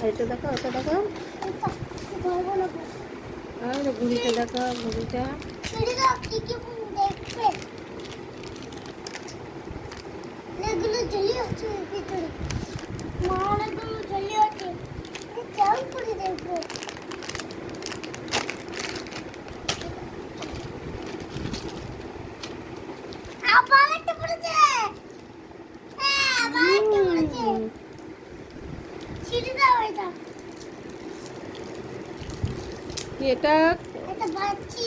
এটা দেখো, ওটা দেখো, আর ঘুড়িটা দেখো, ঘুড়িটা। এগুলো জ্বলিয়ে আছে ভিতরে, মা অনেকগুলো জ্বলিয়ে আছে, কেমন করে দেখবো? আবার একটা পড়েছে, হ্যাঁ আবার একটা পড়েছে, ছিঁড়ে দাও এটা। কি এটা? এটা বাচ্চি।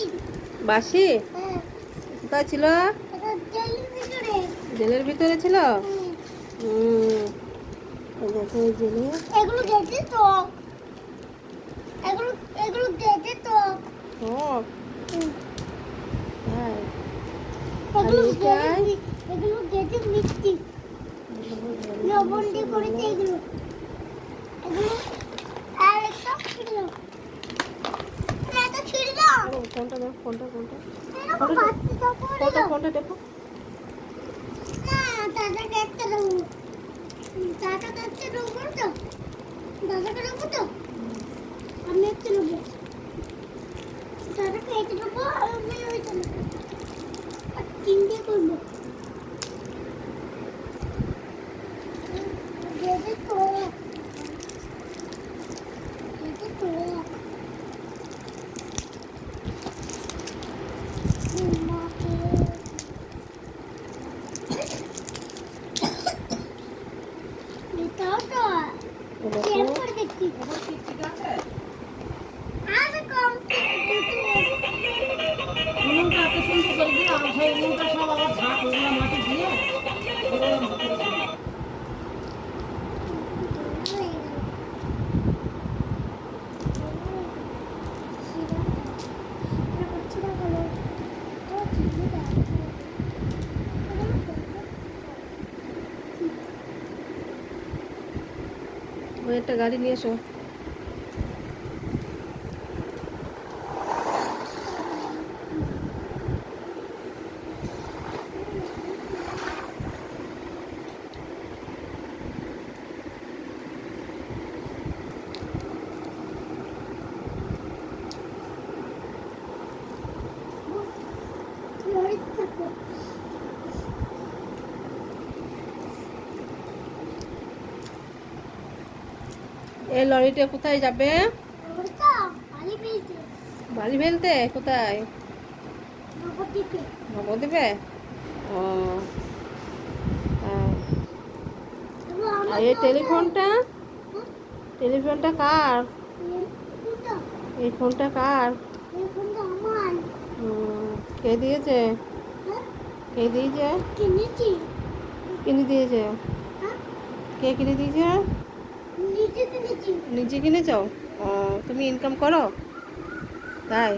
বাঁশি? হ্যাঁ, কোথায় ছিল? এটা জেলের ভিতরে। জেলের ভিতরে ছিল? হুম। হুম, এই দেখো এই জেলে। এগুলো গেছে টক, এগুলো এগুলো গেছে টক। টক? হুম। হ্যাঁ। আর এগুলো এইটাই? এগুলো গেছে মিষ্টি, লবণ দিয়ে করেছে এগুলো, এগুলো। আর একটা ছিঁড়ে দাও, এটা ছিঁড়ে দাও। কোনটা দেখো, কোনটা কোনটা? এরকম বাচ্চাটা পড়ে কোনটা দাও। কোনটা দেখো? না, দাদাকে একটা দেবো, দাদাকে একটা দেবো তো, দাদাকে দেবো তো, আমি একটা দেবো, দাদাকে একটা দেবো, আমি ওইটা দেবো, আর তিনটে করবো। গেছে টক, গেছে টক। মাকে এটাও তো এই দেখো। সেম করে দেখছি। আর কম উনুনটা এত সুন্দর করে দিলাম, সেই উনুনটা সব আবার ঝাঁক ওগুলো মাটি দিয়ে ওগুলো ভিতরে ছিল। ওই একটা গাড়ি নিয়ে এসো। এই লরিটা কোথায় যাবে? বাড়ি ফেলতে? কোথায়? নবদ্বীপে? ও, হ্যাঁ। আর এই টেলিফোনটা? টেলিফোনটা কার? এই ফোনটা কার? কে দিয়েছে? কে দিয়েছে? কিনে দিয়েছে? কে কিনে দিয়েছে? নিজে কিনেছ? ও, তুমি ইনকাম করো তাই?